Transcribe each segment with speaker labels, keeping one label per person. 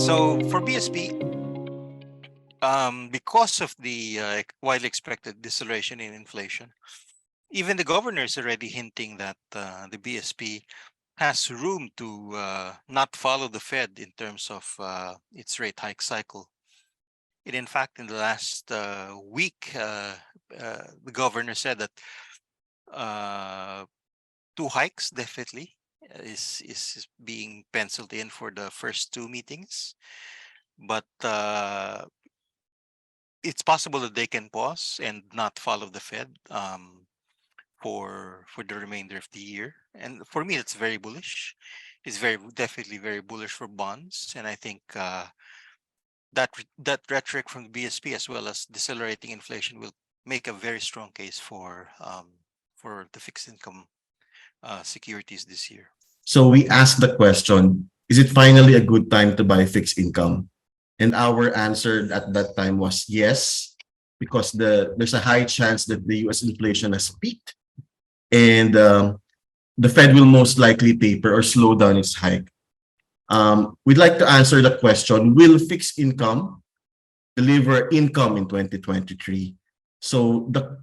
Speaker 1: So for BSP, because of the widely expected deceleration in inflation, even the governor is already hinting that the BSP has room to not follow the Fed in terms of its rate hike cycle. And in fact, in the last week, the governor said that two hikes definitely is being penciled in for the first two meetings, but it's possible that they can pause and not follow the Fed for the remainder of the year. And for me, it's very bullish. It's definitely very bullish for bonds, and I think that rhetoric from the BSP as well as decelerating inflation will make a very strong case for the fixed income securities this year.
Speaker 2: So we asked the question, is it finally a good time to buy fixed income? And our answer at that time was yes, because there's a high chance that the US inflation has peaked, and the Fed will most likely taper or slow down its hike. We'd like to answer the question, will fixed income deliver income in 2023? So the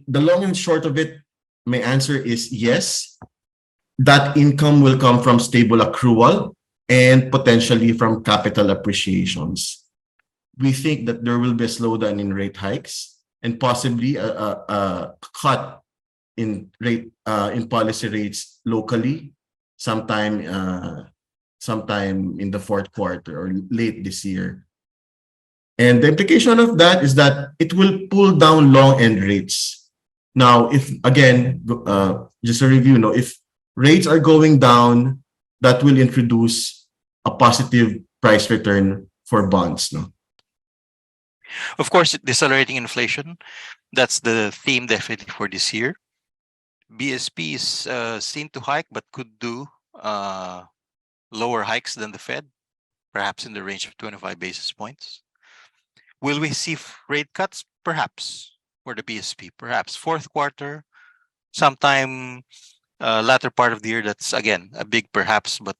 Speaker 2: long and short of it, my answer is yes. That income will come from stable accrual and potentially from capital appreciations. We think that there will be a slowdown in rate hikes and possibly a cut in policy rates locally sometime in the fourth quarter or late this year. And the implication of that is that it will pull down long end rates. Now, if again, just a review, if rates are going down, that will introduce a positive price return for bonds.
Speaker 1: Of course, decelerating inflation, that's the theme definitely for this year. BSP is seen to hike, but could do lower hikes than the Fed, perhaps in the range of 25 basis points. Will we see rate cuts? Perhaps, for the BSP, perhaps fourth quarter, sometime latter part of the year. That's again a big perhaps, but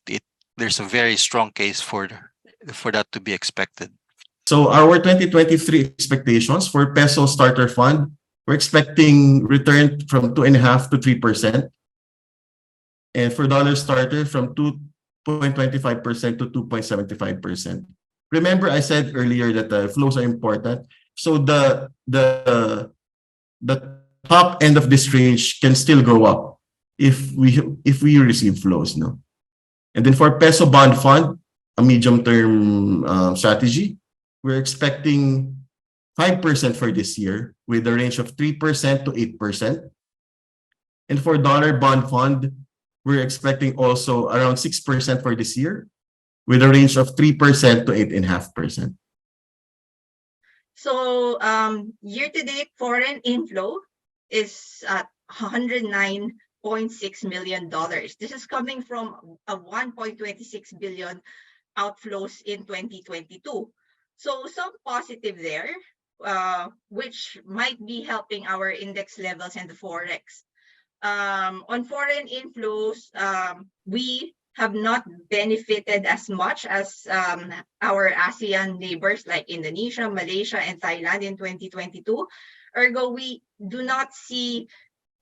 Speaker 1: there's a very strong case for that to be expected.
Speaker 2: So our 2023 expectations for peso starter fund, we're expecting return from 2.5% to 3%, and for dollar starter from 2.25% to 2.75%. Remember, I said earlier that the flows are important. So the top end of this range can still go up if we receive flows, And then for peso bond fund, a medium term strategy, we're expecting 5% for this year with a range of 3% to 8%. And for dollar bond fund, we're expecting also around 6% for this year with a range of 3% to 8.5%.
Speaker 3: So year-to-date foreign inflow is at $109.6 million. This is coming from a 1.26 billion outflows in 2022. So some positive there, which might be helping our index levels and the Forex. On foreign inflows, we have not benefited as much as our ASEAN neighbors like Indonesia, Malaysia, and Thailand in 2022. Ergo, we do not see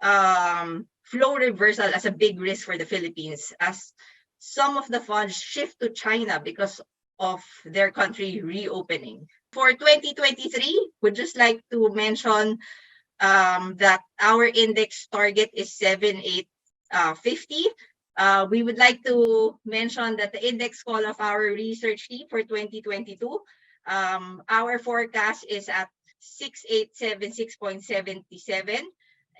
Speaker 3: flow reversal as a big risk for the Philippines, as some of the funds shift to China because of their country reopening. For 2023, we'd just like to mention that our index target is 7850. We would like to mention that the index call of our research team for 2022, our forecast is at 6876.77,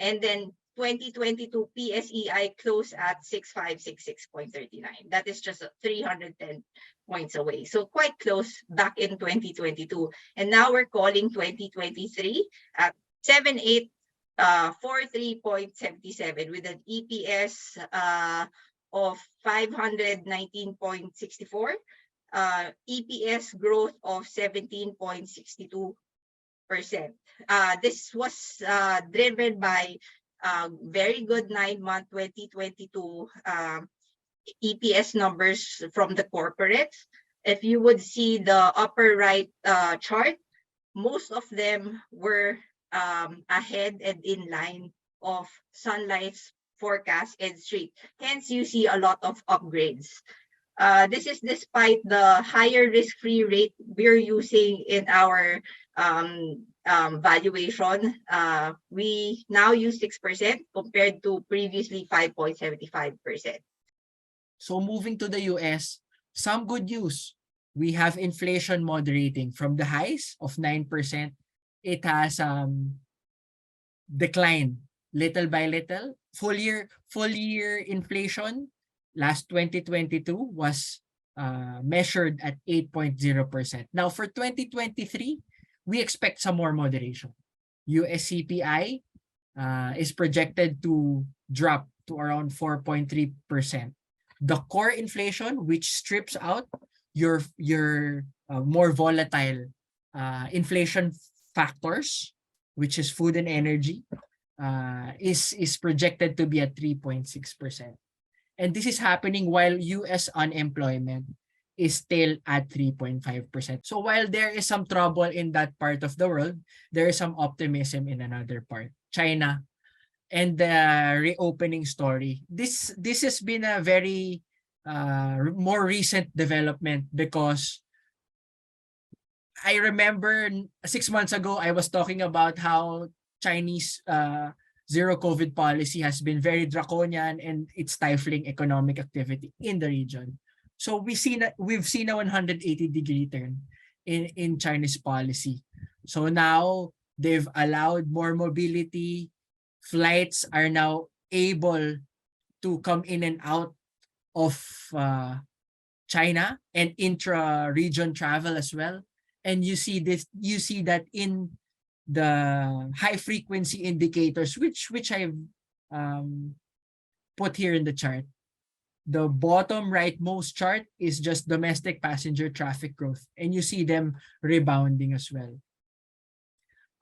Speaker 3: and then 2022 PSEI closed at 6566.39. That is just 310 points away. So quite close back in 2022. And now we're calling 2023 at 7843.77 with an EPS of 519.64, EPS growth of 17.62%. This was driven by very good 9-month 2022 EPS numbers from the corporates, if you would see the upper right chart, most of them were ahead and in line of Sun Life's forecast and street. Hence, you see a lot of upgrades. This is despite the higher risk-free rate we're using in our valuation. We now use 6% compared to previously 5.75%.
Speaker 4: So moving to the US, some good news. We have inflation moderating from the highs of 9%. It has declined little by little. Full year inflation last 2022 was measured at 8.0%. Now for 2023, we expect some more moderation. US CPI is projected to drop to around 4.3%. The core inflation, which strips out your more volatile inflation factors, which is food and energy, is projected to be at 3.6%. And this is happening while US unemployment is still at 3.5%. So while there is some trouble in that part of the world, there is some optimism in another part, China, and the reopening story. This has been a very more recent development, because I remember 6 months ago I was talking about how Chinese zero COVID policy has been very draconian and it's stifling economic activity in the region. So we've seen a 180-degree turn in Chinese policy. So now they've allowed more mobility. Flights are now able to come in and out of China, and intra-region travel as well. And you see that in the high frequency indicators, which I've put here in the chart. The bottom rightmost chart is just domestic passenger traffic growth, and you see them rebounding as well.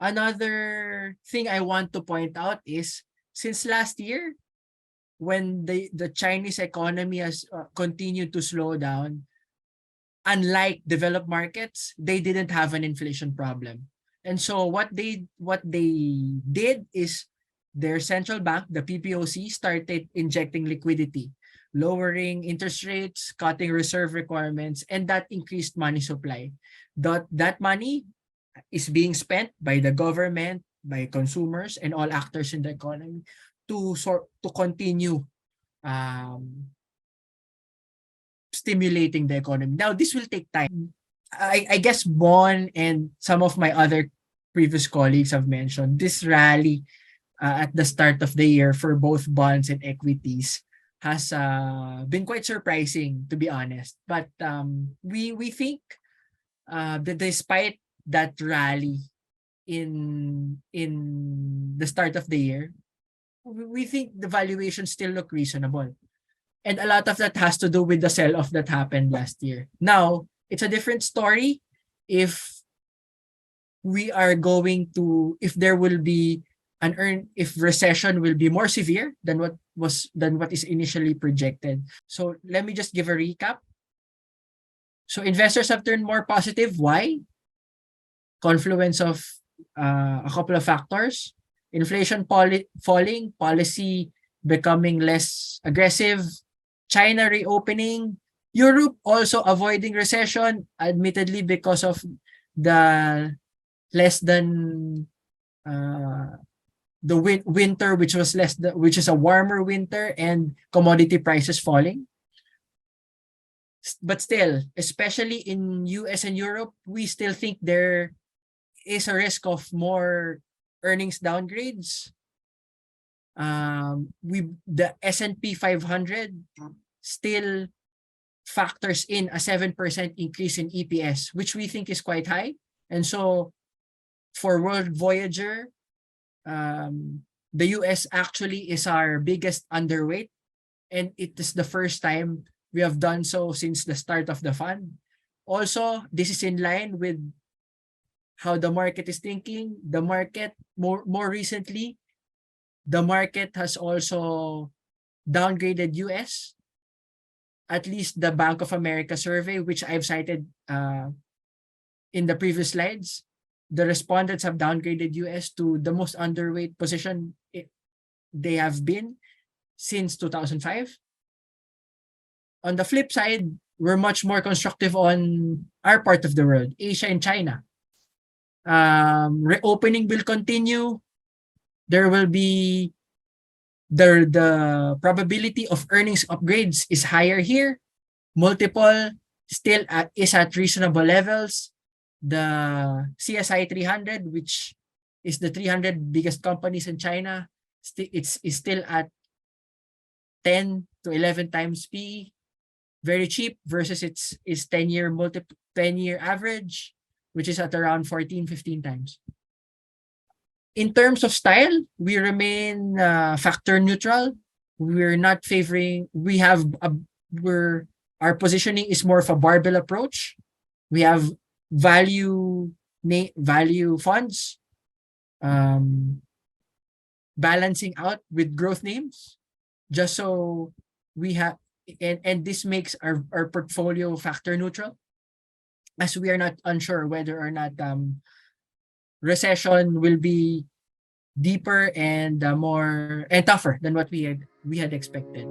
Speaker 4: Another thing I want to point out is, since last year, when the Chinese economy has continued to slow down, unlike developed markets, they didn't have an inflation problem. And so what they did is their central bank, the PBOC, started injecting liquidity, lowering interest rates, cutting reserve requirements, and that increased money supply. That money is being spent by the government, by consumers, and all actors in the economy to continue stimulating the economy. Now, this will take time. I guess Bon and some of my other previous colleagues have mentioned this rally at the start of the year for both bonds and equities has been quite surprising, to be honest. But we think that despite that rally in the start of the year, we think the valuations still look reasonable. And a lot of that has to do with the sell-off that happened last year. Now, it's a different story if there will be if recession will be more severe than what is initially projected. So let me just give a recap. So investors have turned more positive. Why? Confluence of a couple of factors. Inflation falling, policy becoming less aggressive, China reopening, Europe also avoiding recession, admittedly because of the less than the winter, which is a warmer winter, and commodity prices falling. But still, especially in US and Europe, we still think there is a risk of more earnings downgrades. The S&P 500 still factors in a 7% increase in EPS, which we think is quite high. And so for World Voyager, the US actually is our biggest underweight, and it is the first time we have done so since the start of the fund. Also, this is in line with how the market is thinking. The market, more recently, the market has also downgraded US at least the Bank of America survey, which I've cited in the previous slides, the respondents have downgraded US to the most underweight position they have been since 2005. On the flip side, we're much more constructive on our part of the world, Asia and China. Reopening will continue. There will be the probability of earnings upgrades is higher here. Multiple still is at reasonable levels. The CSI 300, which is the 300 biggest companies in China, is still at 10 to 11 times PE. Very cheap versus its 10-year 10-year average, which is at around 14, 15 times. In terms of style, we remain factor neutral. We're not favoring, our positioning is more of a barbell approach. We have value funds, balancing out with growth names, just so we have, and this makes our portfolio factor neutral, as we are not unsure whether or not recession will be deeper and more and tougher than what we had expected.